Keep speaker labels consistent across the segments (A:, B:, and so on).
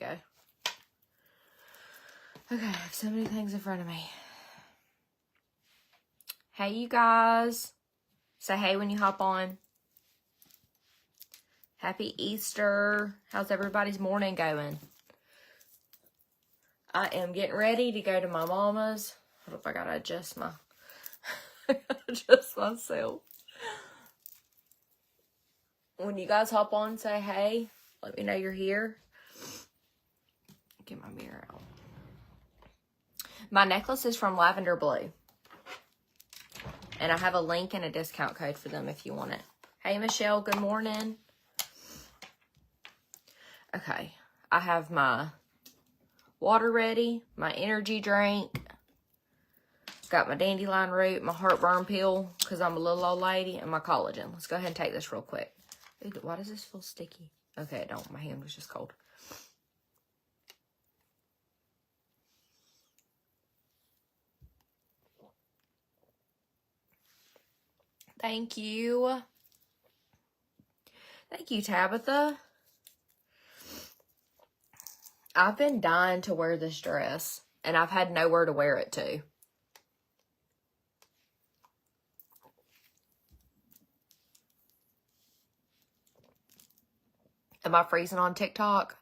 A: go. Okay, I have so many things in front of me. Hey, you guys. Say hey when you hop on. Happy Easter. How's everybody's morning going? I am getting ready to go to my mama's. Hold up, I gotta adjust my... adjust myself. When you guys hop on, say hey. Let me know you're here. Get my mirror out. My necklace is from Lavender Blue. And I have a link and a discount code for them if you want it. Hey, Michelle, good morning. Okay, I have my water ready, my energy drink. Got my dandelion root, my heartburn pill, because I'm a little old lady, and my collagen. Let's go ahead and take this real quick. Ooh, why does this feel sticky? Okay, it don't. My hand was just cold. Thank you. Thank you, Tabitha. I've been dying to wear this dress, and I've had nowhere to wear it to. Am I freezing on TikTok?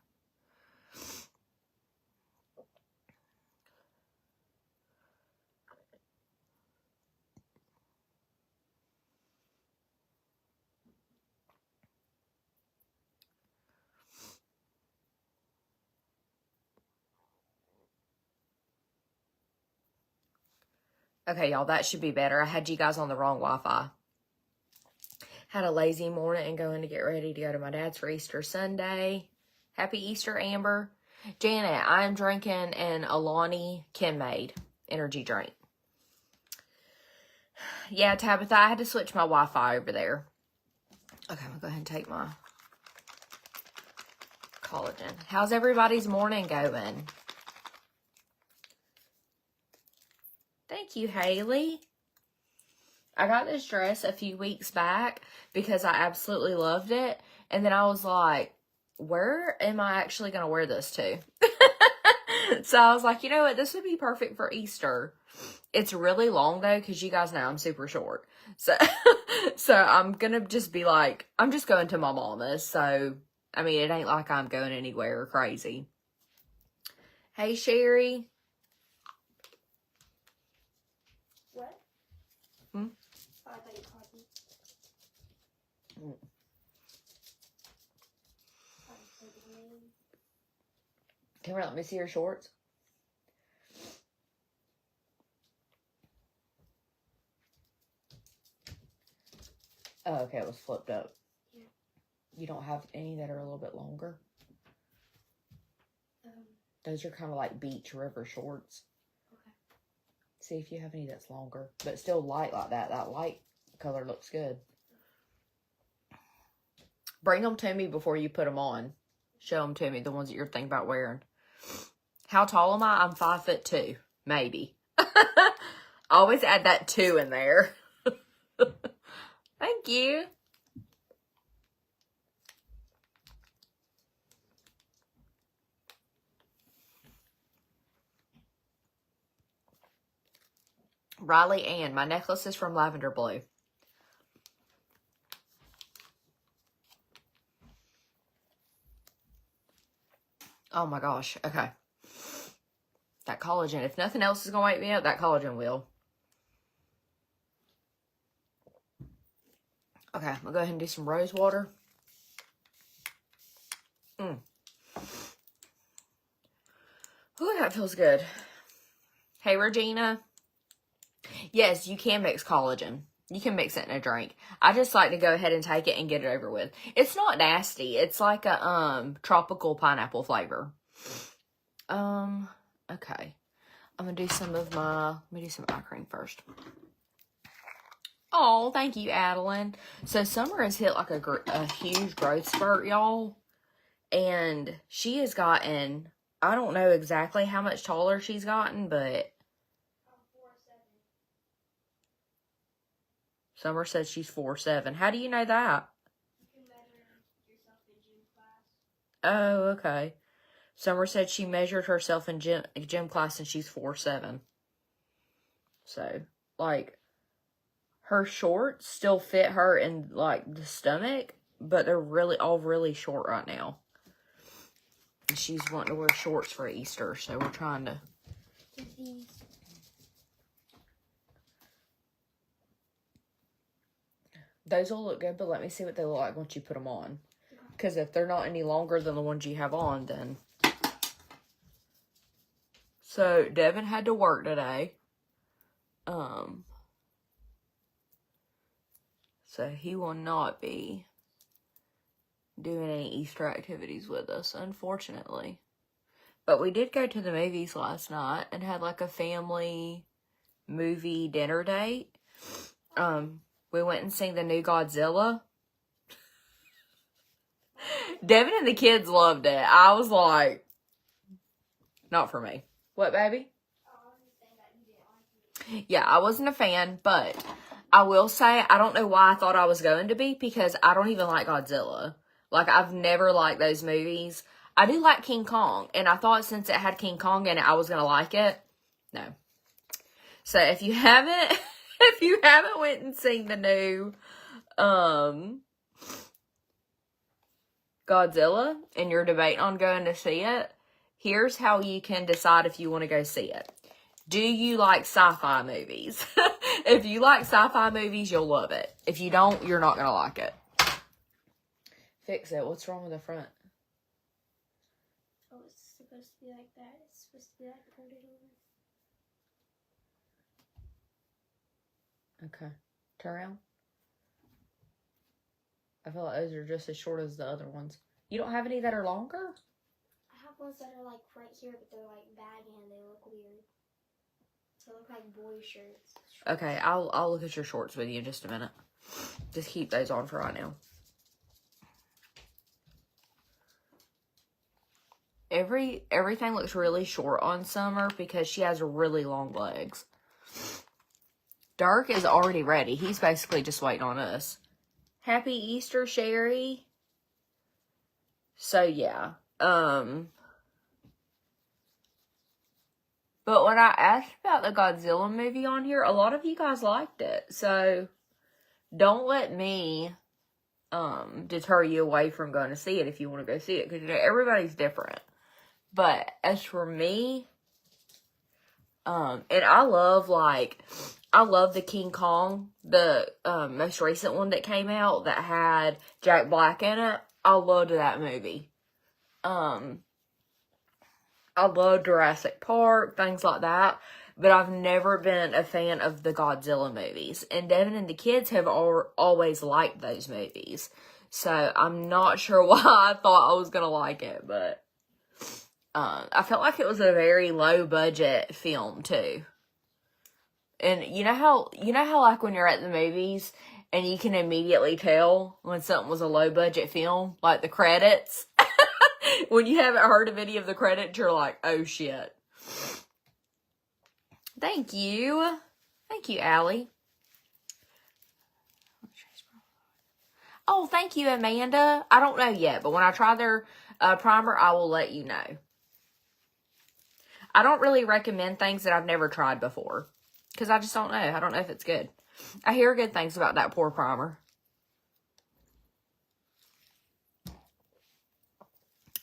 A: Okay, y'all, that should be better. I had you guys on the wrong Wi-Fi. Had a lazy morning and going to get ready to go to my dad's for Easter Sunday. Happy Easter, Amber. Janet, I am drinking an Alani Ken-Made energy drink. Yeah, Tabitha, I had to switch my Wi-Fi over there. Okay, I'm going to go ahead and take my collagen. How's everybody's morning going? Thank you, Haley. I got this dress a few weeks back because I absolutely loved it. And then I was like, where am I actually going to wear this to? So I was like, you know what? This would be perfect for Easter. It's really long, though, because you guys know I'm super short. So, so I'm going to just be like, I'm just going to my mama's. So, I mean, it ain't like I'm going anywhere crazy. Hey, Sherry.
B: What?
A: Hmm?
B: Oh, I thought you called me.
A: Can we let me see your shorts? Oh, okay, it was flipped up.
B: Yeah.
A: You don't have any that are a little bit longer?
B: Um,
A: Those are kind of like beach river shorts.
B: Okay.
A: See if you have any that's longer, but still light like that. That light color looks good. Bring them to me before you put them on. Show them to me, the ones that you're thinking about wearing. How tall am I? I'm 5'2", maybe. Always add that 2 in there. Thank you. Riley Ann, my necklace is from Lavender Blue. Oh my gosh. Okay. That collagen. If nothing else is going to wake me up, that collagen will. Okay. I'm going to go ahead and do some rose water. Ooh, that feels good. Hey, Regina. Yes, you can mix collagen. You can mix it in a drink. I just like to go ahead and take it and get it over with. It's not nasty. It's like a tropical pineapple flavor. Okay. I'm going to do some of my, let me do some eye cream first. Oh, thank you, Adeline. So Summer has hit like a huge growth spurt, y'all. And she has gotten, I don't know exactly how much taller she's gotten, but Summer says she's 4'7". How do you know that?
B: you can measure yourself in gym class.
A: Oh, okay. Summer said she measured herself in gym class and she's 4'7". So, like, her shorts still fit her in, like, the stomach, but they're all really short right now. And she's wanting to wear shorts for Easter, so we're trying to... Those will look good, but let me see what they look like once you put them on. Because if they're not any longer than the ones you have on, then... So, Devin had to work today. So he will not be doing any Easter activities with us, unfortunately. But we did go to the movies last night and had like a family movie dinner date. We went and seen the new Godzilla. Devin and the kids loved it. I was like, not for me. What, baby? Yeah, I wasn't a fan, but I will say, I don't know why I thought I was going to be, because I don't even like Godzilla. Like, I've never liked those movies. I do like King Kong, and I thought since it had King Kong in it, I was going to like it. No. So, if you haven't went and seen the new, Godzilla, and you're debating on going to see it, here's how you can decide if you want to go see it. Do you like sci-fi movies? If you like sci-fi movies, you'll love it. If you don't, you're not going to like it. Fix it. What's wrong with the front?
B: Oh, it's supposed to be like that. It's supposed to be like folded over.
A: Okay. Turn around. I feel like those are just as short as the other ones. You don't have any that are longer?
B: I have ones that are like right here, but they're like baggy and they look weird. They look like boy shirts.
A: Okay, I'll look at your shorts with you in just a minute. Just keep those on for right now. Everything looks really short on Summer because she has really long legs. Dirk is already ready. He's basically just waiting on us. Happy Easter, Sherry. So, yeah. But when I asked about the Godzilla movie on here, a lot of you guys liked it. So, don't let me deter you away from going to see it if you want to go see it. Because, you know, everybody's different. But as for me, and I love the King Kong, the most recent one that came out that had Jack Black in it. I loved that movie. I love Jurassic Park, things like that. But I've never been a fan of the Godzilla movies. And Devin and the kids have always liked those movies. So I'm not sure why I thought I was going to like it. But I felt like it was a very low budget film too. And you know how like when you're at the movies and you can immediately tell when something was a low budget film, like the credits. When you haven't heard of any of the credits, you're like, oh shit. Thank you. Thank you, Allie. Oh, thank you, Amanda. I don't know yet, but when I try their primer, I will let you know. I don't really recommend things that I've never tried before. Because I just don't know. I don't know if it's good. I hear good things about that pore primer.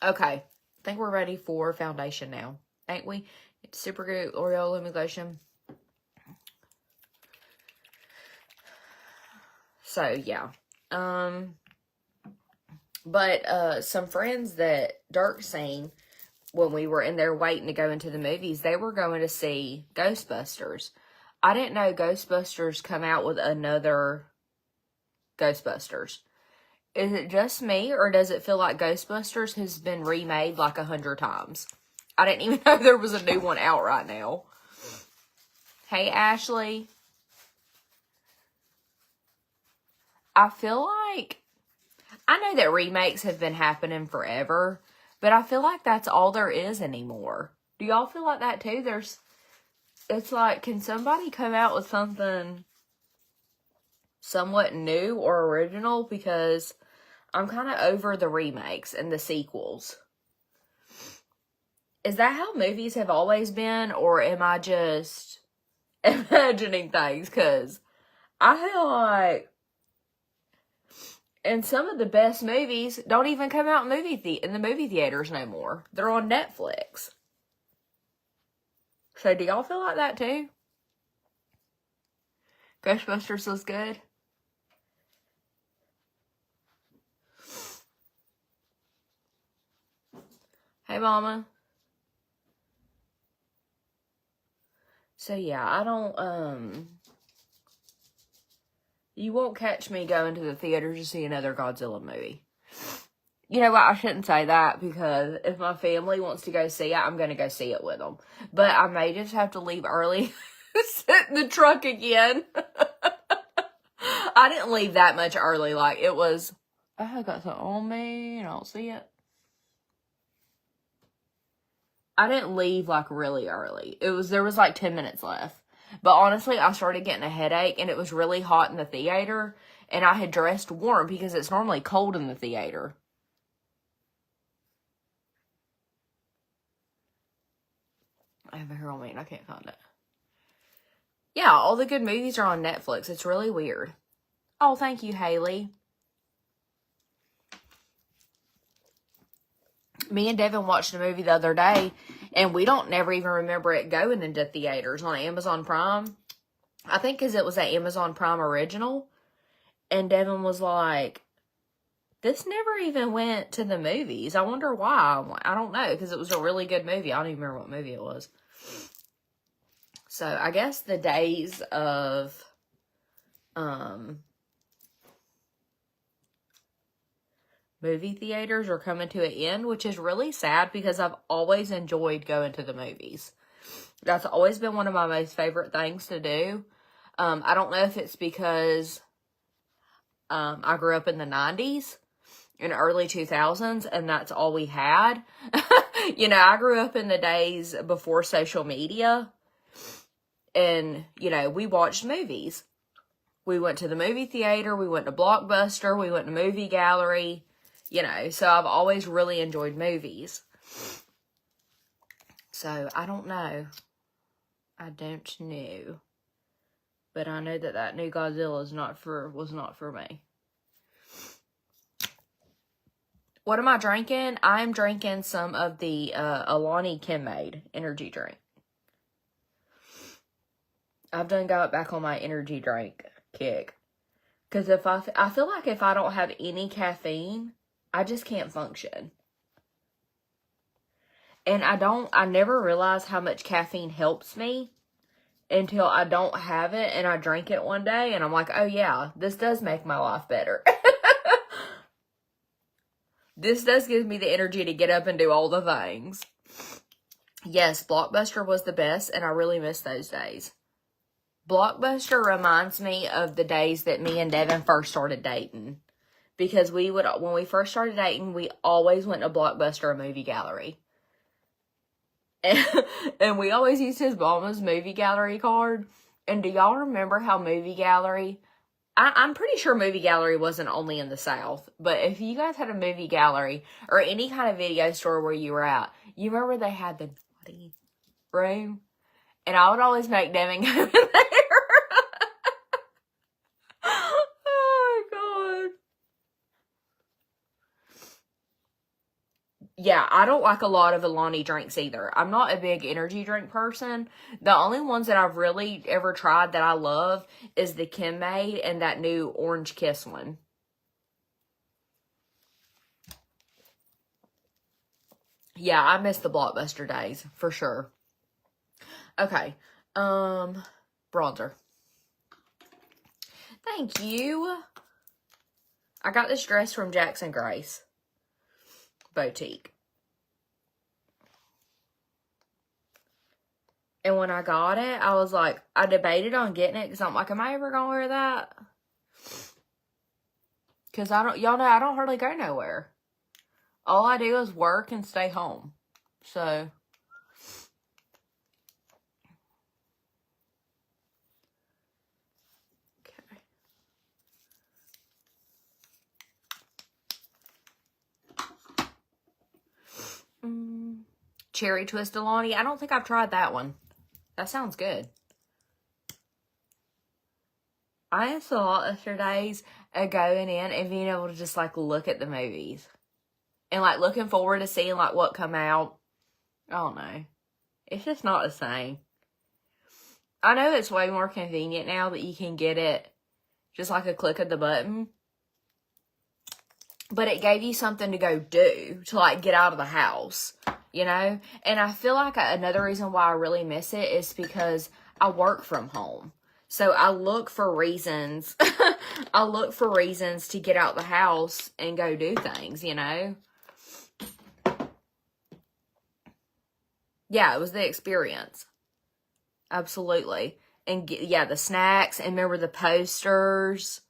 A: Okay. I think we're ready for foundation now. Ain't we? It's Super Good L'Oreal Illumination. So, yeah. But some friends that Dirk seen when we were in there waiting to go into the movies, they were going to see Ghostbusters. I didn't know Ghostbusters come out with another Ghostbusters. Is it just me, or does it feel like Ghostbusters has been remade like 100 times? I didn't even know there was a new one out right now. Hey, Ashley. I feel like, I know that remakes have been happening forever, but I feel like that's all there is anymore. Do y'all feel like that too? It's like, can somebody come out with something somewhat new or original? Because I'm kind of over the remakes and the sequels. Is that how movies have always been, or am I just imagining things? Because I feel like and some of the best movies don't even come out in the movie theaters no more. They're on Netflix. So do y'all feel like that too? Ghostbusters was good. Hey, Mama. So yeah, I don't, you won't catch me going to the theater to see another Godzilla movie. You know what, I shouldn't say that, because if my family wants to go see it, I'm going to go see it with them. But I may just have to leave early, sit in the truck again. I didn't leave that much early, like, it was, I got something on me, and I don't see it. I didn't leave, like, really early. There was, like, 10 minutes left. But honestly, I started getting a headache, and it was really hot in the theater, and I had dressed warm, because it's normally cold in the theater. I have a hair on me, and I can't find it. Yeah, all the good movies are on Netflix. It's really weird. Oh, thank you, Haley. Me and Devin watched a movie the other day, and we don't never even remember it going into theaters on Amazon Prime. I think because it was an Amazon Prime original, and Devin was like, this never even went to the movies. I wonder why. I'm like, I don't know, because it was a really good movie. I don't even remember what movie it was. So, I guess the days of, movie theaters are coming to an end, which is really sad, because I've always enjoyed going to the movies. That's always been one of my most favorite things to do. I don't know if it's because I grew up in the 90s and early 2000s, and that's all we had. You know, I grew up in the days before social media, and, you know, we watched movies. We went to the movie theater, we went to Blockbuster, we went to Movie Gallery, you know, so I've always really enjoyed movies. So, I don't know. I don't know. But I know that new Godzilla was not for me. What am I drinking? I'm drinking some of the Alani Kim-Made energy drink. I've done got back on my energy drink kick. Because I feel like if I don't have any caffeine, I just can't function. And I never realized how much caffeine helps me until I don't have it and I drink it one day and I'm like, oh yeah, this does make my life better. This does give me the energy to get up and do all the things. Yes, Blockbuster was the best, and I really miss those days. Blockbuster reminds me of the days that me and Devin first started dating. Because when we first started dating, we always went to Blockbuster or Movie Gallery. And we always used his mama's Movie Gallery card. And do y'all remember how Movie Gallery... I'm pretty sure Movie Gallery wasn't only in the South, but if you guys had a Movie Gallery or any kind of video store where you were at, you remember they had the naughty room? And I would always make Devin go in there. Oh, God. Yeah, I don't like a lot of Alani drinks either. I'm not a big energy drink person. The only ones that I've really ever tried that I love is the Kim-Made and that new Orange Kiss one. Yeah, I miss the Blockbuster days, for sure. Okay, bronzer. Thank you. I got this dress from Jackson Grace Boutique. And when I got it, I was like, I debated on getting it because I'm like, am I ever going to wear that? Because y'all know I don't hardly go nowhere. All I do is work and stay home. So. Okay. cherry twist-a-lani. I don't think I've tried that one. That sounds good. I am so after days of going in and being able to just, like, look at the movies. And, like, looking forward to seeing, like, what come out. I don't know. It's just not the same. I know it's way more convenient now that you can get it just like a click of the button. But it gave you something to go do, to, like, get out of the house, you know? And I feel like another reason why I really miss it is because I work from home. So I look for reasons, I look for reasons to get out the house and go do things, you know? Yeah, it was the experience. Absolutely. And yeah, the snacks, and remember the posters.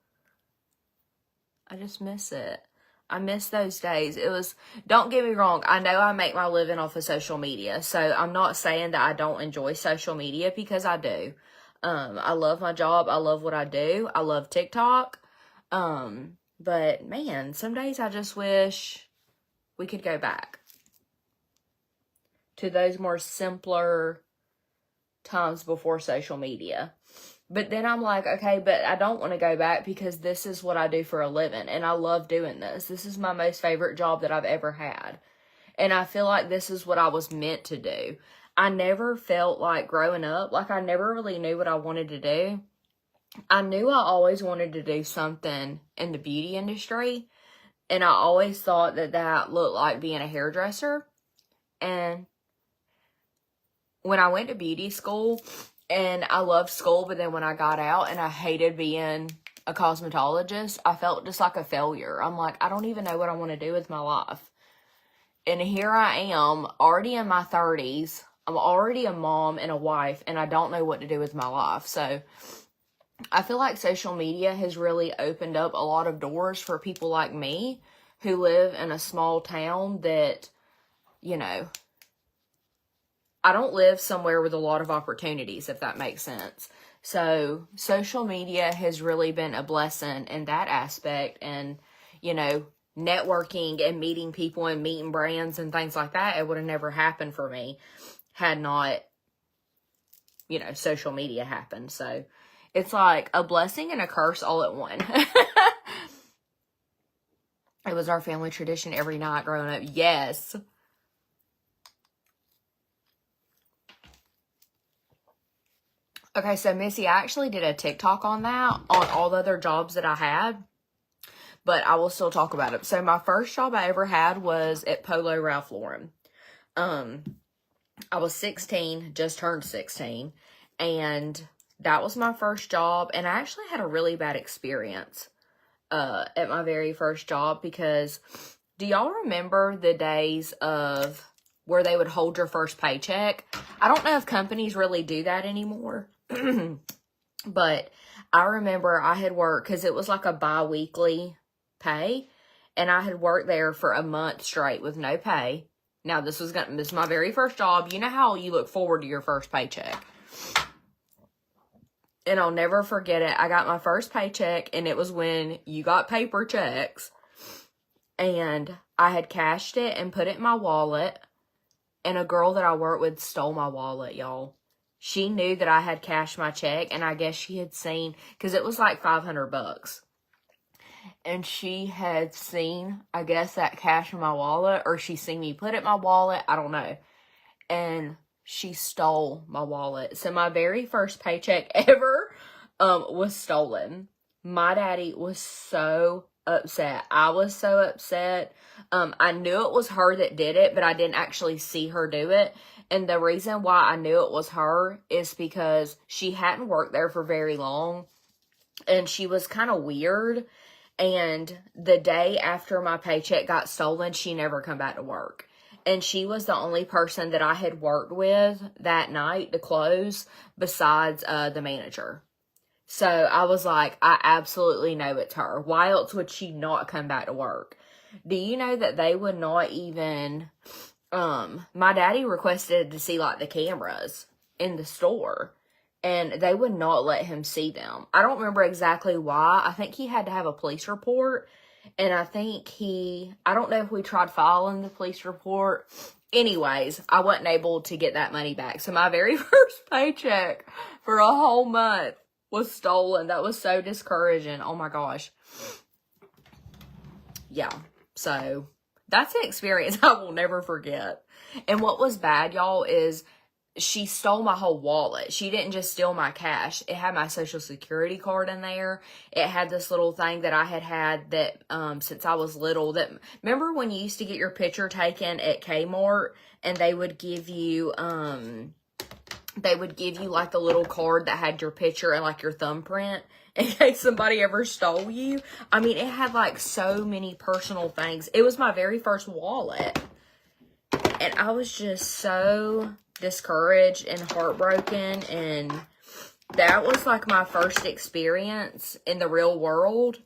A: I just miss it. I miss those days. It was, don't get me wrong, I know I make my living off of social media, so I'm not saying that I don't enjoy social media, because I do. I love my job. I love what I do. I love TikTok. But man, some days I just wish we could go back to those more simpler times before social media. But then I'm like, okay, but I don't want to go back because this is what I do for a living. And I love doing this. This is my most favorite job that I've ever had. And I feel like this is what I was meant to do. I never felt like growing up, like I never really knew what I wanted to do. I knew I always wanted to do something in the beauty industry. And I always thought that that looked like being a hairdresser. And when I went to beauty school, and I loved school, but then when I got out and I hated being a cosmetologist, I felt just like a failure. I'm like, I don't even know what I want to do with my life. And here I am, already in my 30s. I'm already a mom and a wife, and I don't know what to do with my life. So I feel like social media has really opened up a lot of doors for people like me who live in a small town that, you know, I don't live somewhere with a lot of opportunities, if that makes sense. So social media has really been a blessing in that aspect, and, you know, networking and meeting people and meeting brands and things like that, it would have never happened for me had not, you know, social media happened. So it's like a blessing and a curse all at one. It was our family tradition every night growing up. Yes. Okay, so Missy, I actually did a TikTok on that, on all the other jobs that I had, but I will still talk about it. So my first job I ever had was at Polo Ralph Lauren. I was 16, just turned 16, and that was my first job, and I actually had a really bad experience at my very first job, because do y'all remember the days of where they would hold your first paycheck? I don't know if companies really do that anymore, but I remember I had worked, because it was like a bi-weekly pay, and I had worked there for a month straight with no pay. Now, this is my very first job. You know how you look forward to your first paycheck. And I'll never forget it. I got my first paycheck, and it was when you got paper checks. And I had cashed it and put it in my wallet. And a girl that I worked with stole my wallet, y'all. She knew that I had cashed my check, and I guess she had seen, because it was like $500. And she had seen, I guess, that cash in my wallet, or she seen me put it in my wallet, I don't know. And she stole my wallet. So my very first paycheck ever was stolen. My daddy was so upset. I was so upset. I knew it was her that did it, but I didn't actually see her do it. And the reason why I knew it was her is because she hadn't worked there for very long, and she was kind of weird. And the day after my paycheck got stolen, she never come back to work. And she was the only person that I had worked with that night to close besides the manager. So I was like, I absolutely know it's her. Why else would she not come back to work? Do you know that they would not even, my daddy requested to see like the cameras in the store, and they would not let him see them. I don't remember exactly why. I think he had to have a police report, And I think I don't know if we tried filing the police report. Anyways, I wasn't able to get that money back. So my very first paycheck for a whole month was stolen. That was so discouraging. Oh my gosh. Yeah. So that's an experience I will never forget. And what was bad, y'all, is she stole my whole wallet. She didn't just steal my cash. It had my social security card in there. It had this little thing that I had that since I was little. That remember when you used to get your picture taken at Kmart and they would give you like the little card that had your picture and like your thumbprint in case somebody ever stole you. I mean, it had like so many personal things. It was my very first wallet. And I was just so discouraged and heartbroken, and that was like my first experience in the real world.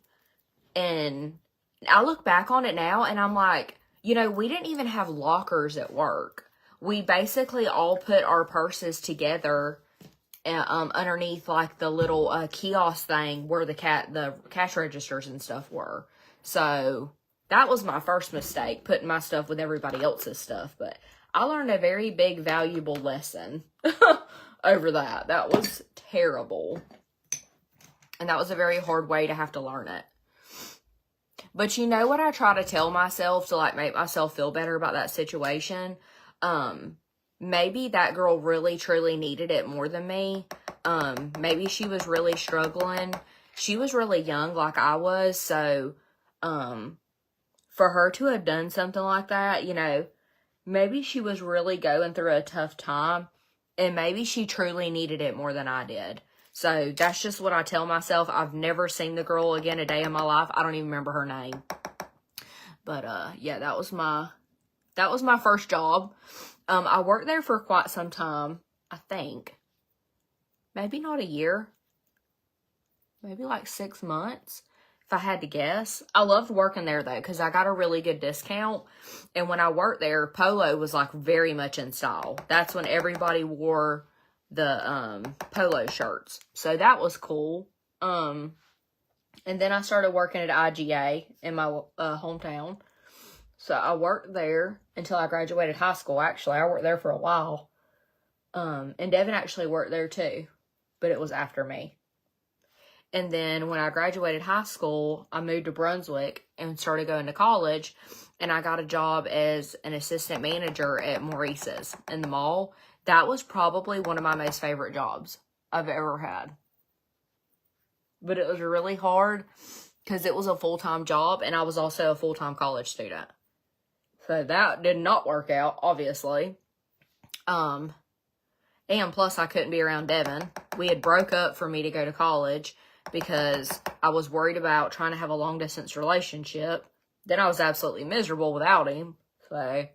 A: And I look back on it now and I'm like, you know, we didn't even have lockers at work. We basically all put our purses together underneath like the little kiosk thing where the cash registers and stuff were. So that was my first mistake, putting my stuff with everybody else's stuff. But I learned a very big, valuable lesson over that. That was terrible. And that was a very hard way to have to learn it. But you know what I try to tell myself to like make myself feel better about that situation? Maybe that girl really, truly needed it more than me. Maybe she was really struggling. She was really young like I was. So, for her to have done something like that, you know, maybe she was really going through a tough time, and maybe she truly needed it more than I did. So that's just what I tell myself. I've never seen the girl again a day in my life. I don't even remember her name. But yeah, that was my first job. I worked there for quite some time, I think. Maybe not a year. Maybe like 6 months. If I had to guess. I loved working there though, because I got a really good discount. And when I worked there, polo was like very much in style. That's when everybody wore the polo shirts. So that was cool. And then I started working at IGA in my hometown. So I worked there until I graduated high school. Actually, I worked there for a while. And Devin actually worked there too, but it was after me. And then when I graduated high school, I moved to Brunswick and started going to college. And I got a job as an assistant manager at Maurice's in the mall. That was probably one of my most favorite jobs I've ever had. But it was really hard because it was a full-time job and I was also a full-time college student. So that did not work out, obviously. And plus I couldn't be around Devin. We had broke up for me to go to college because I was worried about trying to have a long-distance relationship. Then I was absolutely miserable without him. So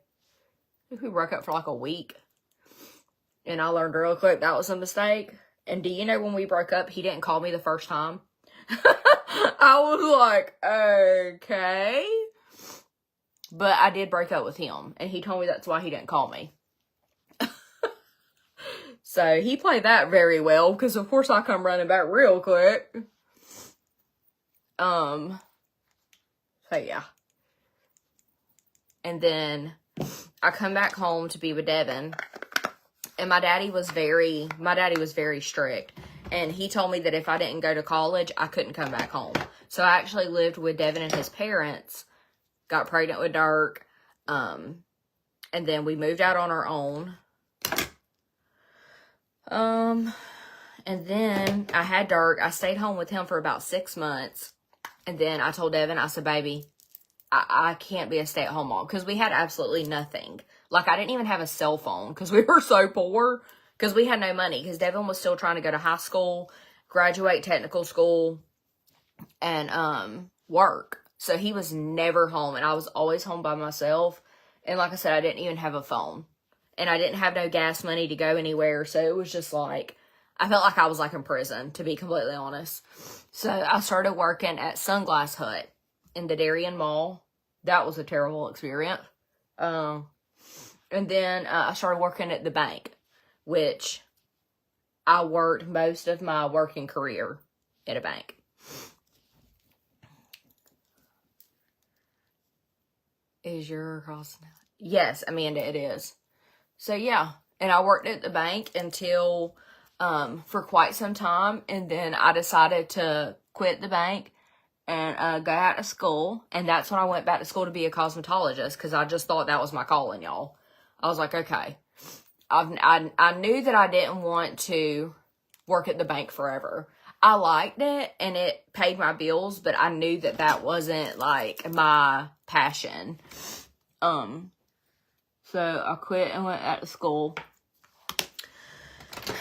A: we broke up for like a week. And I learned real quick that was a mistake. And do you know when we broke up, he didn't call me the first time? I was like, okay. But I did break up with him. And he told me that's why he didn't call me. So he played that very well. Because of course I come running back real quick. So yeah. And then I come back home to be with Devin. And my daddy was very strict. And he told me that if I didn't go to college, I couldn't come back home. So I actually lived with Devin and his parents. Got pregnant with Dirk. And then we moved out on our own. And then I had Dirk. I stayed home with him for about 6 months. And then I told Devin, I said, baby, I can't be a stay-at-home mom. Because we had absolutely nothing. Like, I didn't even have a cell phone. Because we were so poor. Because we had no money. Because Devin was still trying to go to high school. Graduate technical school. And work. So he was never home. And I was always home by myself. And like I said, I didn't even have a phone. And I didn't have no gas money to go anywhere. So it was just like, I felt like I was like in prison, to be completely honest. So I started working at Sunglass Hut in the Darien Mall. That was a terrible experience. And then I started working at the bank, which I worked most of my working career at a bank. Is your cross now? Yes, Amanda, it is. So yeah, and I worked at the bank until for quite some time, and then I decided to quit the bank and go out to school, and that's when I went back to school to be a cosmetologist because I just thought that was my calling, y'all. I was like, okay, I knew that I didn't want to work at the bank forever. I liked it and it paid my bills, but I knew that that wasn't like my passion. So I quit and went out to school.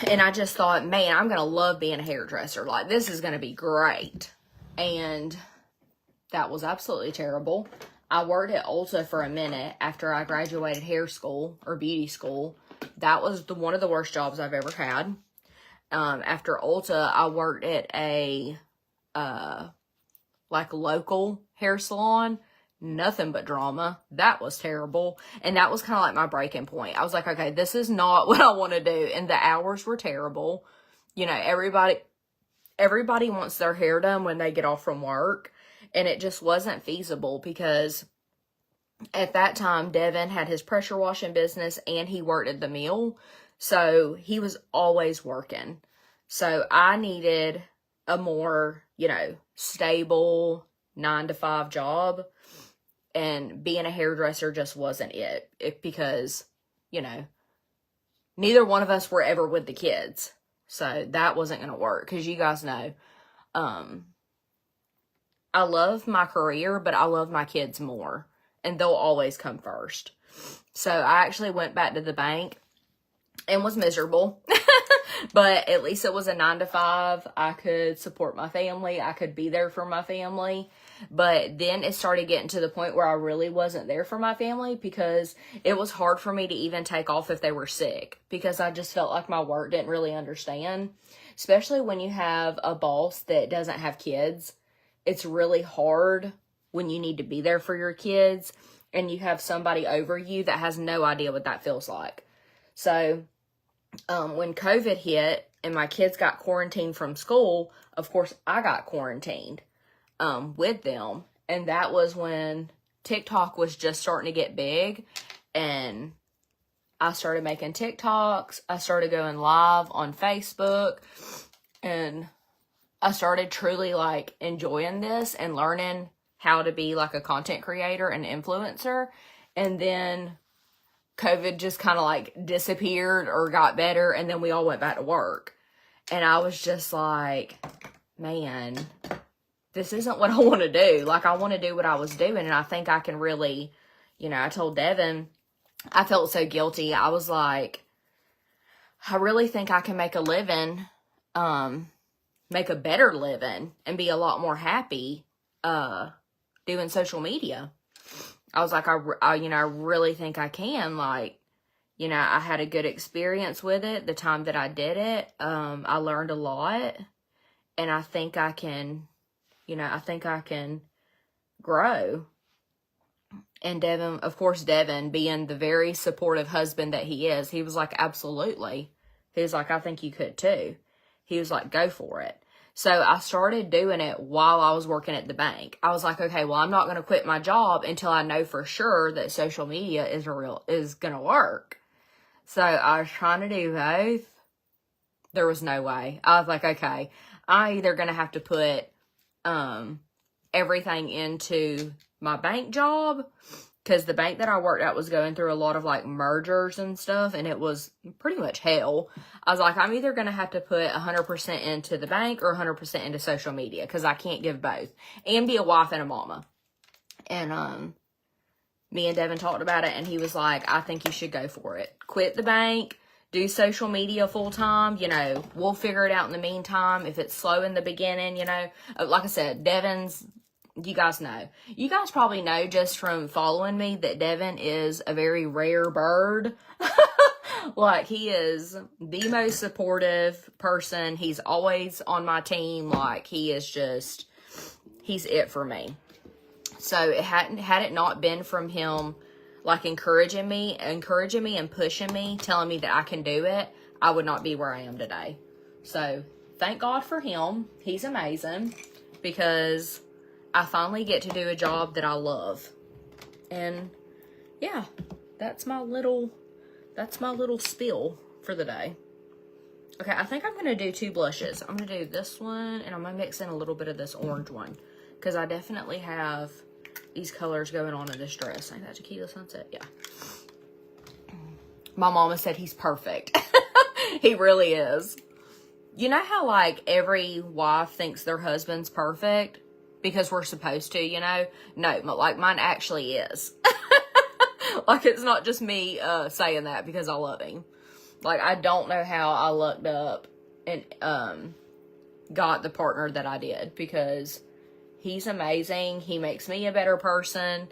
A: And I just thought, man, I'm going to love being a hairdresser. Like, this is going to be great. And that was absolutely terrible. I worked at Ulta for a minute after I graduated hair school or beauty school. That was one of the worst jobs I've ever had. After Ulta, I worked at a, like, local hair salon. Nothing but drama. That was terrible. And that was kind of like my breaking point. I was like, okay, this is not what I want to do. And the hours were terrible. You know, everybody wants their hair done when they get off from work. And it just wasn't feasible because at that time, Devin had his pressure washing business and he worked at the mill. So he was always working. So I needed a more, you know, stable 9-to-5 job. And being a hairdresser just wasn't it because, you know, neither one of us were ever with the kids. So that wasn't going to work because you guys know, I love my career, but I love my kids more. And they'll always come first. So I actually went back to the bank and was miserable. But at least it was a 9-to-5. I could support my family. I could be there for my family. But then it started getting to the point where I really wasn't there for my family because it was hard for me to even take off if they were sick because I just felt like my work didn't really understand. Especially when you have a boss that doesn't have kids. It's really hard when you need to be there for your kids and you have somebody over you that has no idea what that feels like. So when COVID hit and my kids got quarantined from school, of course I got quarantined with them. And that was when TikTok was just starting to get big. And I started making TikToks. I started going live on Facebook. And I started truly like enjoying this and learning how to be like a content creator and influencer. And then COVID just kind of like disappeared or got better. And then we all went back to work. And I was just like, man, this isn't what I want to do. Like, I want to do what I was doing. And I think I can really, you know, I told Devin, I felt so guilty. I was like, I really think I can make a living, make a better living and be a lot more happy, doing social media. I was like, I really think I can. Like, you know, I had a good experience with it. The time that I did it, I learned a lot. And I think I can, you know, I think I can grow. And Devin, of course, Devin, being the very supportive husband that he is, he was like, absolutely. He was like, I think you could too. He was like, go for it. So I started doing it while I was working at the bank. I was like, okay, well, I'm not going to quit my job until I know for sure that social media is going to work. So I was trying to do both. There was no way. I was like, okay, I'm either going to have to put everything into my bank job, because the bank that I worked at was going through a lot of like mergers and stuff, and it was pretty much hell. I was like, I'm either going to have to put 100% into the bank or 100% into social media, because I can't give both and be a wife and a mama. And me and Devin talked about it, and he was like, I think you should go for it. Quit the bank, do social media full time. You know, we'll figure it out in the meantime. If it's slow in the beginning, you know, like I said, Devin's, you guys know. You guys probably know just from following me that Devin is a very rare bird. Like, he is the most supportive person. He's always on my team. Like, he is just, he's it for me. So had it not been from him, like, encouraging me and pushing me, telling me that I can do it, I would not be where I am today. So thank God for him. He's amazing, because I finally get to do a job that I love. And yeah, that's my little spill for the day. Okay, I think I'm going to do 2 blushes. I'm going to do this one, and I'm going to mix in a little bit of this orange one, because I definitely have these colors going on in this dress. Ain't that Tequila Sunset? Yeah. My mama said he's perfect. He really is. You know how, like, every wife thinks their husband's perfect? Because we're supposed to, you know? No, like, mine actually is. Like, it's not just me saying that because I love him. Like, I don't know how I lucked up and got the partner that I did, because he's amazing. He makes me a better person.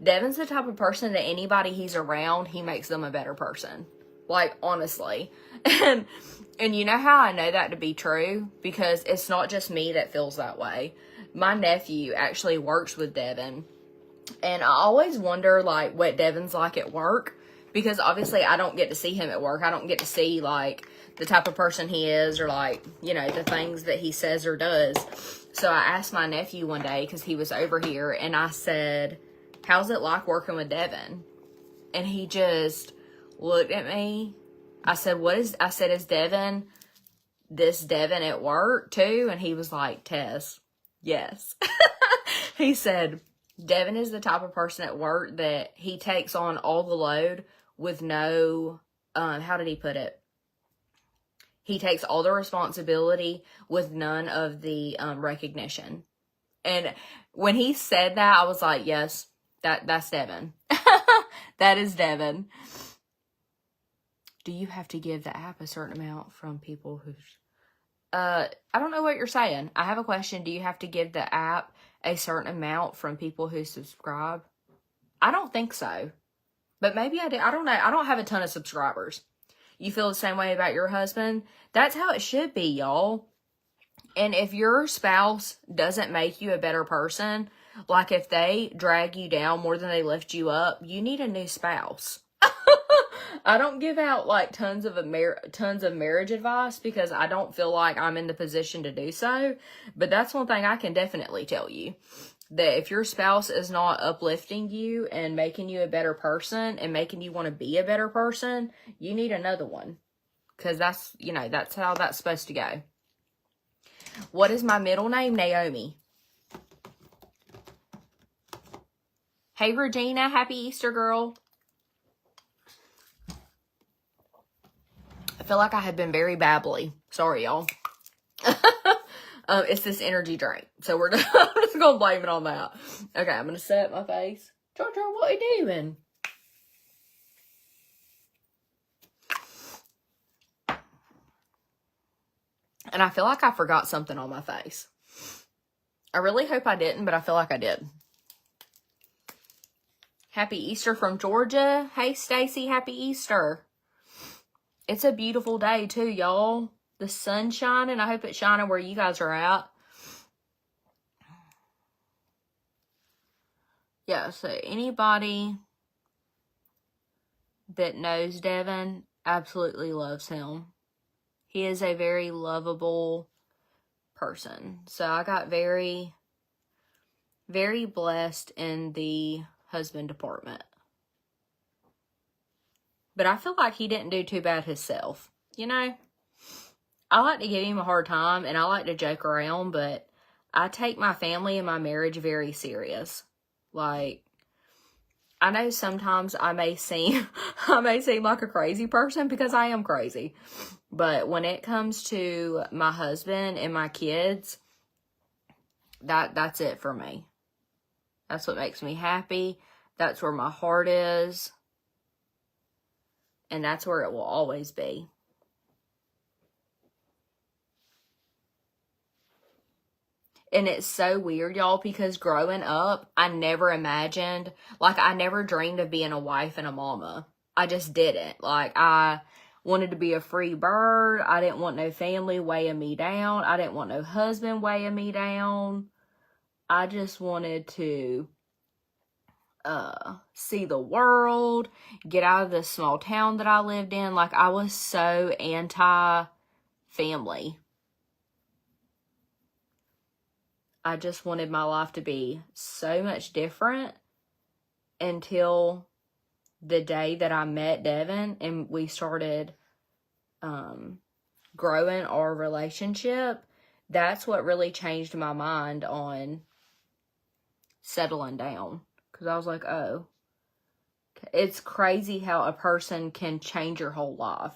A: Devin's the type of person that anybody he's around, he makes them a better person. Like, honestly. And you know how I know that to be true? Because it's not just me that feels that way. My nephew actually works with Devin. And I always wonder, like, what Devin's like at work. Because obviously I don't get to see him at work. I don't get to see, like, the type of person he is, or, like, you know, the things that he says or does. So I asked my nephew one day, because he was over here, and I said, how's it like working with Devin? And he just looked at me. I said, is Devin this Devin at work too? And he was like, Tess, yes. He said, Devin is the type of person at work that he takes on all the load with no, how did he put it? He takes all the responsibility with none of the recognition. And when he said that, I was like, yes, that's Devin. That is Devin. Do you have to give the app a certain amount from people who... I don't know what you're saying. I have a question. Do you have to give the app a certain amount from people who subscribe? I don't think so. But maybe I do. I don't know. I don't have a ton of subscribers. You feel the same way about your husband? That's how it should be, y'all. And if your spouse doesn't make you a better person, like if they drag you down more than they lift you up, you need a new spouse. I don't give out like tons of marriage advice, because I don't feel like I'm in the position to do so. But that's one thing I can definitely tell you, that if your spouse is not uplifting you and making you a better person and making you want to be a better person, you need another one. Because that's, you know, that's how that's supposed to go. What is my middle name? Naomi. Hey, Regina. Happy Easter, girl. I feel like I have been very babbly. Sorry, y'all. It's this energy drink. So we're I'm just going to blame it on that. Okay, I'm going to set my face. Georgia, what are you doing? And I feel like I forgot something on my face. I really hope I didn't, but I feel like I did. Happy Easter from Georgia. Hey, Stacy, happy Easter. It's a beautiful day, too, y'all. The sun's shining. I hope it's shining where you guys are at. Yeah, so anybody that knows Devin absolutely loves him. He is a very lovable person. So I got very, very blessed in the husband department. But I feel like he didn't do too bad himself. You know? I like to give him a hard time, and I like to joke around, but I take my family and my marriage very serious. Like, I know sometimes I may seem like a crazy person, because I am crazy. But when it comes to my husband and my kids, that's it for me. That's what makes me happy. That's where my heart is. And that's where it will always be. And it's so weird, y'all, because growing up, I never imagined, like, I never dreamed of being a wife and a mama. I just didn't. Like, I wanted to be a free bird. I didn't want no family weighing me down. I didn't want no husband weighing me down. I just wanted to see the world, get out of this small town that I lived in. Like, I was so anti-family. I just wanted my life to be so much different until the day that I met Devin and we started growing our relationship, that's what really changed my mind on settling down. Because I was like, oh, it's crazy how a person can change your whole life.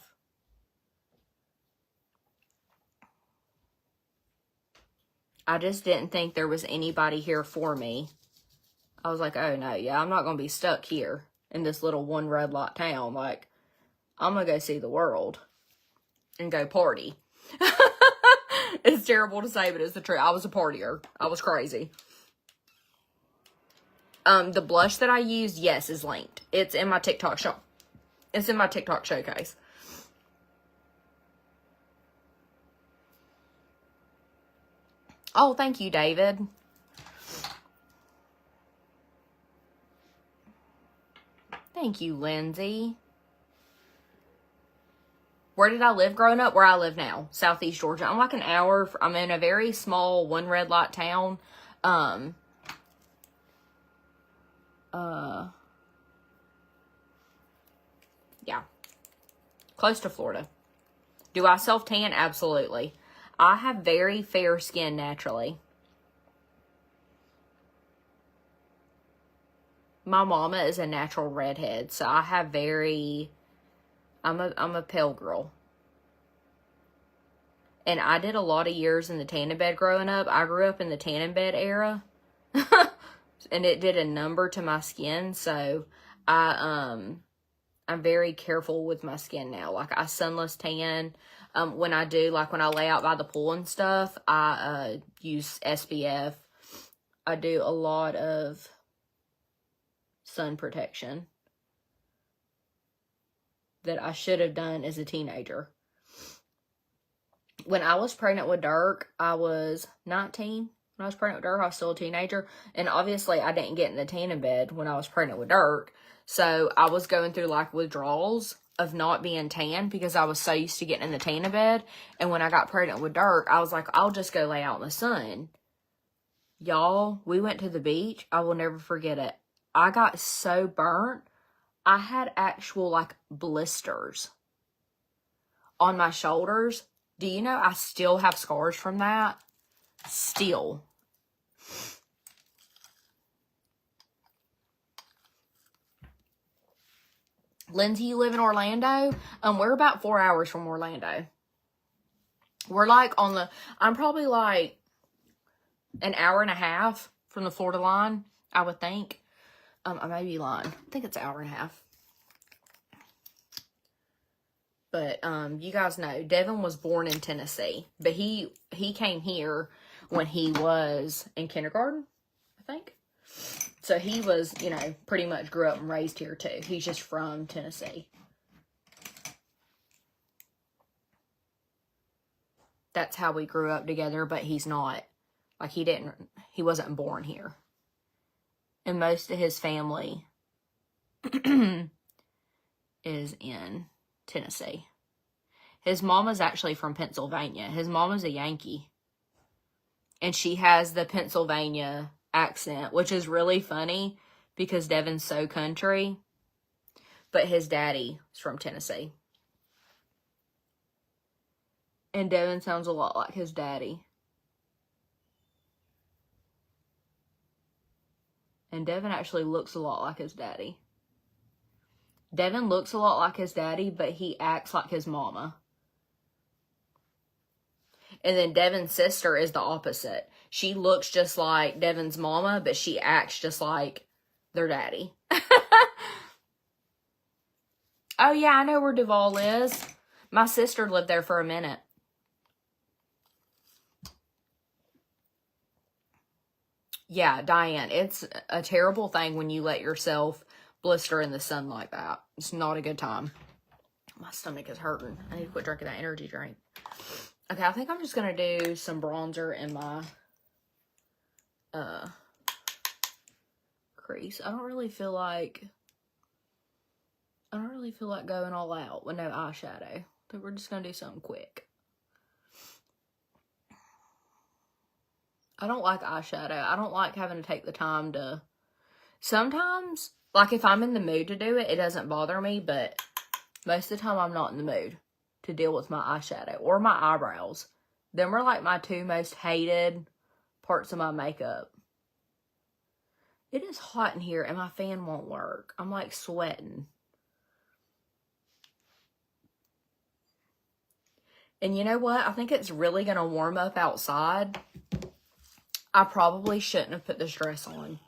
A: I just didn't think there was anybody here for me. I was like, oh no, yeah, I'm not going to be stuck here in this little one red light town. Like, I'm going to go see the world and go party. It's terrible to say, but it's the truth. I was a partier. I was crazy. The blush that I used, yes, is linked. It's in my TikTok shop. It's in my TikTok showcase. Oh, thank you, David. Thank you, Lindsay. Where did I live growing up? Where I live now, Southeast Georgia. I'm like an hour. I'm in a very small one red light town. Yeah, close to Florida. Do I self-tan? Absolutely. I have very fair skin naturally. My mama is a natural redhead, so I have very... I'm a pale girl. And I did a lot of years in the tanning bed growing up. I grew up in the tanning bed era. And it did a number to my skin, so I'm very careful with my skin now. Like, I sunless tan. When I do, like when I lay out by the pool and stuff, I use SPF. I do a lot of sun protection that I should have done as a teenager. When I was pregnant with Dirk, I was 19. When I was pregnant with Dirk, I was still a teenager. And obviously, I didn't get in the tanning bed when I was pregnant with Dirk. So, I was going through, like, withdrawals of not being tan because I was so used to getting in the tanning bed. And when I got pregnant with Dirk, I was like, I'll just go lay out in the sun. Y'all, we went to the beach. I will never forget it. I got so burnt. I had actual, like, blisters on my shoulders. Do you know I still have scars from that? Still. Lindsay, you live in Orlando? We're about 4 hours from Orlando. We're like on the... I'm probably like an hour and a half from the Florida line, I would think. I may be lying. I think it's an hour and a half. But you guys know, Devin was born in Tennessee. But he came here when he was in kindergarten, I think. So he was, you know, pretty much grew up and raised here too. He's just from Tennessee. That's how we grew up together, but he's not. Like, he wasn't born here. And most of his family is in Tennessee. His mama's actually from Pennsylvania. His mama's a Yankee. And she has the Pennsylvania accent, which is really funny because Devin's so country. But his daddy is from Tennessee. And Devin sounds a lot like his daddy. And Devin actually looks a lot like his daddy. Devin looks a lot like his daddy, but he acts like his mama. And then Devin's sister is the opposite. She looks just like Devin's mama, but she acts just like their daddy. Oh, yeah, I know where Duval is. My sister lived there for a minute. Yeah, Diane, it's a terrible thing when you let yourself blister in the sun like that. It's not a good time. My stomach is hurting. I need to quit drinking that energy drink. Okay, I think I'm just going to do some bronzer in my crease. I don't really feel like going all out with no eyeshadow. So we're just going to do something quick. I don't like eyeshadow. I don't like having to take the time to... Sometimes Like, if I'm in the mood to do it, it doesn't bother me, but most of the time I'm not in the mood to deal with my eyeshadow or my eyebrows. Them are like my two most hated parts of my makeup. It is hot in here and my fan won't work. I'm like sweating. And you know what? I think it's really going to warm up outside. I probably shouldn't have put this dress on.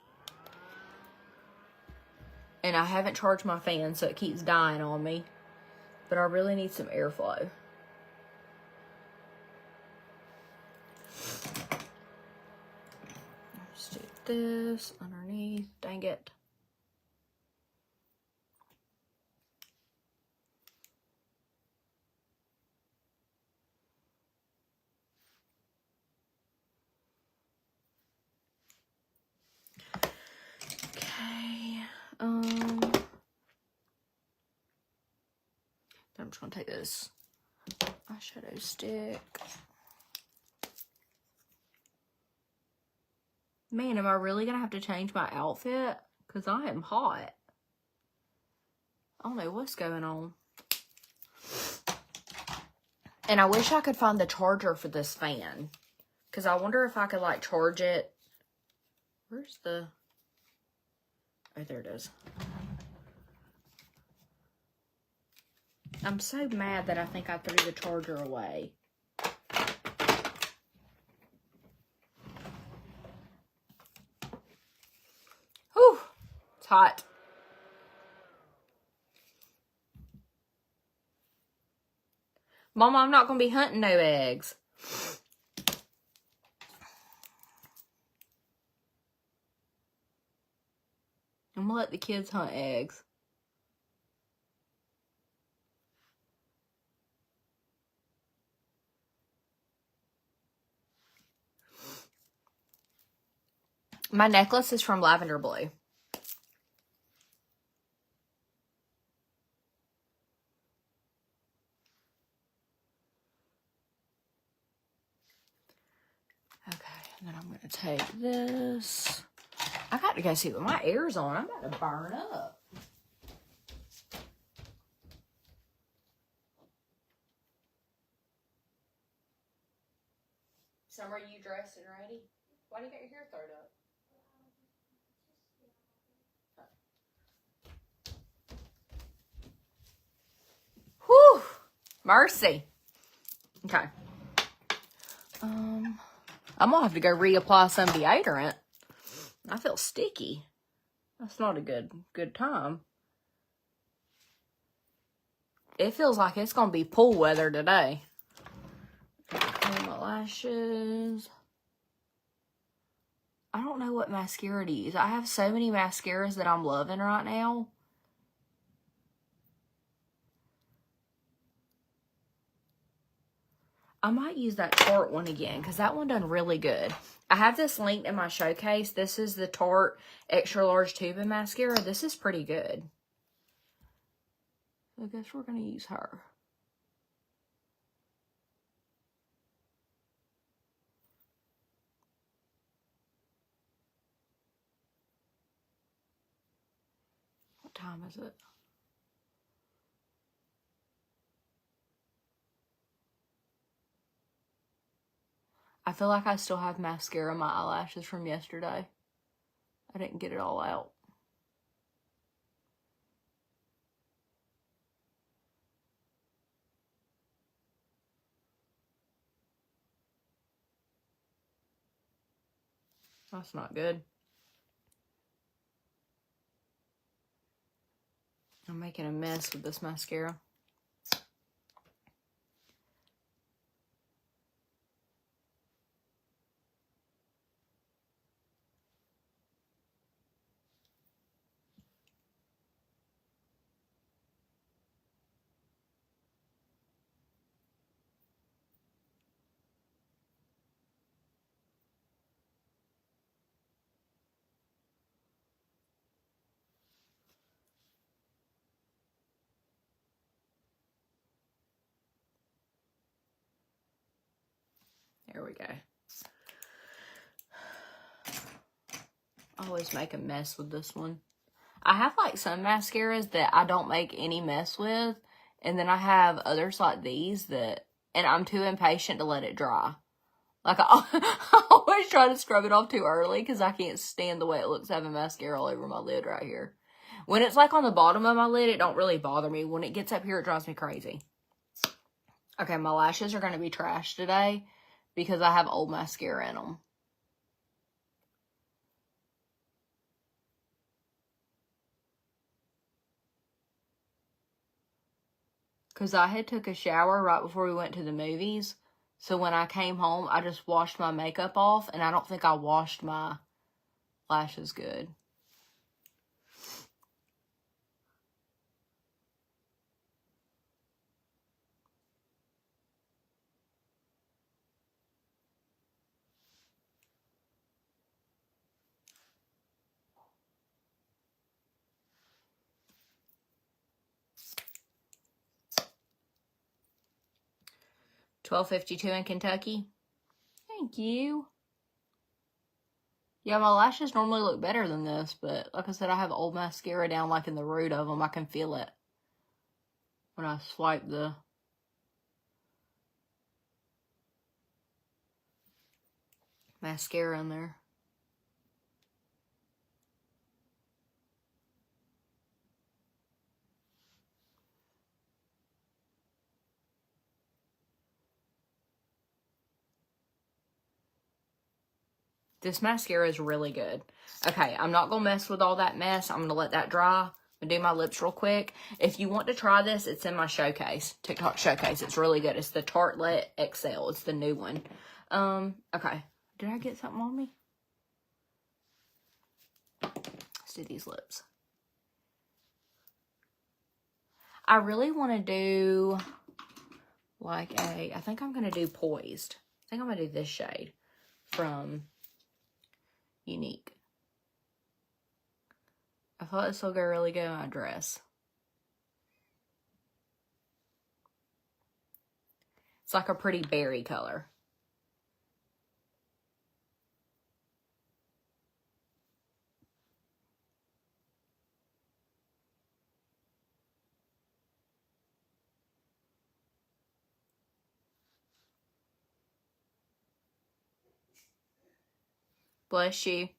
A: And I haven't charged my fan, so it keeps dying on me. But I really need some airflow. Stick this underneath. Dang it. Okay. I'm just going to take this eyeshadow stick. Man, am I really going to have to change my outfit? Because I am hot. I don't know what's going on. And I wish I could find the charger for this fan. Because I wonder if I could, like, charge it. Where's the... Oh, there it is. I'm so mad that I think I threw the charger away. Whew. It's hot. Mama, I'm not going to be hunting no eggs. I'm going to let the kids hunt eggs. My necklace is from Lavender Blue. Okay, and then I'm going to take this. I got to go see what my air's on. I'm about to burn up. Summer, you dressed and ready? Why do you got your hair thrown up? Whew! Mercy. Okay. I'm gonna have to go reapply some deodorant. I feel sticky. That's not a good time. It feels like it's gonna be pool weather today. Okay, my lashes. I don't know what mascara to use. I have so many mascaras that I'm loving right now. I might use that Tarte one again because that one done really good. I have this linked in my showcase. This is the Tarte Extra Large Tubing Mascara. This is pretty good. I guess we're going to use her. What time is it? I feel like I still have mascara on my eyelashes from yesterday. I didn't get it all out. That's not good. I'm making a mess with this mascara. There we go. I always make a mess with this one. I have like some mascaras that I don't make any mess with. And then I have others like these that, and I'm too impatient to let it dry. Like, I always try to scrub it off too early because I can't stand the way it looks having mascara all over my lid right here. When it's like on the bottom of my lid, it don't really bother me. When it gets up here, it drives me crazy. Okay, my lashes are going to be trashed today because I have old mascara in them. Because I had took a shower right before we went to the movies. So when I came home, I just washed my makeup off. And I don't think I washed my lashes good. $12.52 in Kentucky. Thank you. Yeah, my lashes normally look better than this, but like I said, I have old mascara down like in the root of them. I can feel it when I swipe the mascara in there. This mascara is really good. Okay, I'm not going to mess with all that mess. I'm going to let that dry. I'm going to do my lips real quick. If you want to try this, it's in my showcase, TikTok showcase. It's really good. It's the Tartelette XL. It's the new one. Okay. Did I get something on me? Let's do these lips. I really want to do like I think I'm going to do Poised. I think I'm going to do this shade from Unique. I thought this will go really good on my dress. It's like a pretty berry color. Bless you.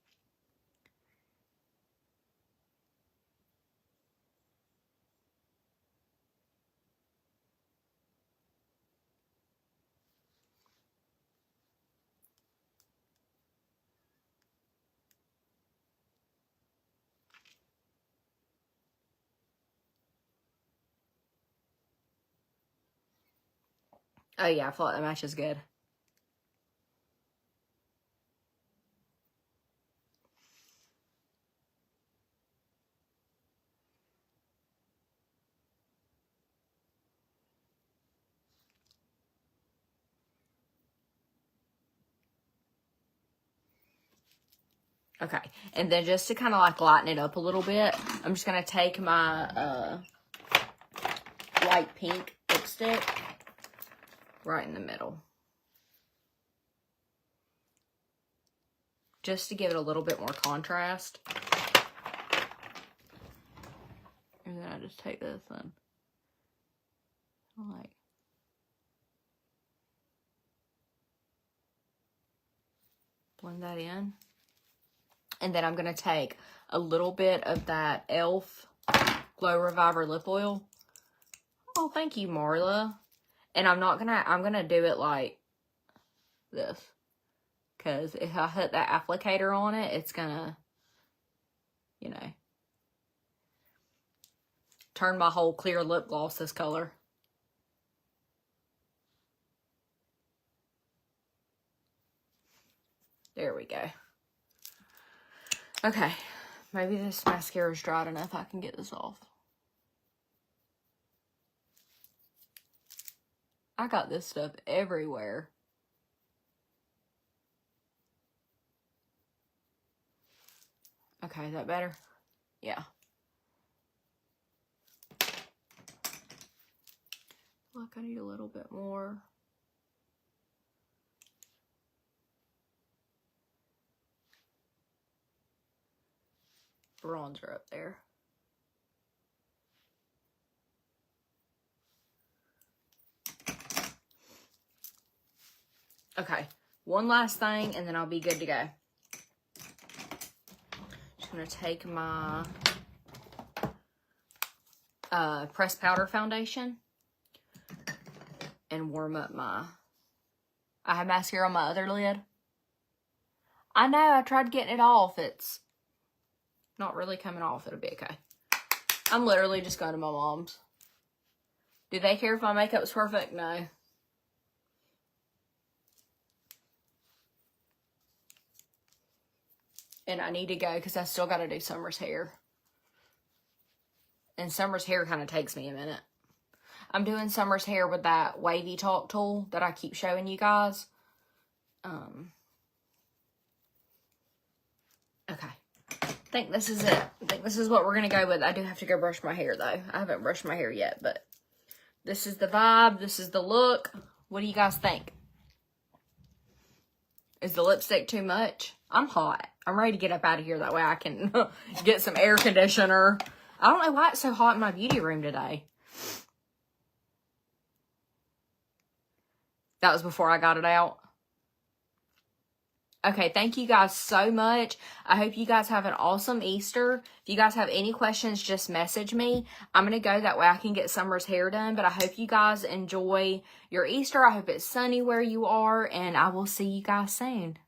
A: Oh yeah, I thought that matches good. Okay, and then just to kind of like lighten it up a little bit, I'm just going to take my light pink lipstick right in the middle. Just to give it a little bit more contrast. And then I just take this and like blend that in. And then I'm going to take a little bit of that e.l.f. Glow Reviver lip oil. Oh, thank you, Marla. And I'm going to do it like this. Because if I hit that applicator on it, it's going to, you know, turn my whole clear lip gloss this color. There we go. Okay, maybe this mascara is dried enough I can get this off. I got this stuff everywhere. Okay, is that better? Yeah. Look, I need a little bit more. Bronzer up there. Okay, one last thing, and then I'll be good to go. Just going to take my pressed powder foundation and warm up my... I have mascara on my other lid. I know, I tried getting it off. It's not really coming off. It'll be okay. I'm literally just going to my mom's. Do they care if my makeup's perfect? No. And I need to go because I still got to do Summer's hair. And Summer's hair kind of takes me a minute. I'm doing Summer's hair with that wavy talk tool that I keep showing you guys. Okay. I think this is it. I think this is what we're going to go with. I do have to go brush my hair, though. I haven't brushed my hair yet, but this is the vibe. This is the look. What do you guys think? Is the lipstick too much? I'm hot. I'm ready to get up out of here. That way I can get some air conditioner. I don't know why it's so hot in my beauty room today. That was before I got it out. Okay, thank you guys so much. I hope you guys have an awesome Easter. If you guys have any questions, just message me. I'm going to go. That way I can get Summer's hair done. But I hope you guys enjoy your Easter. I hope it's sunny where you are. And I will see you guys soon.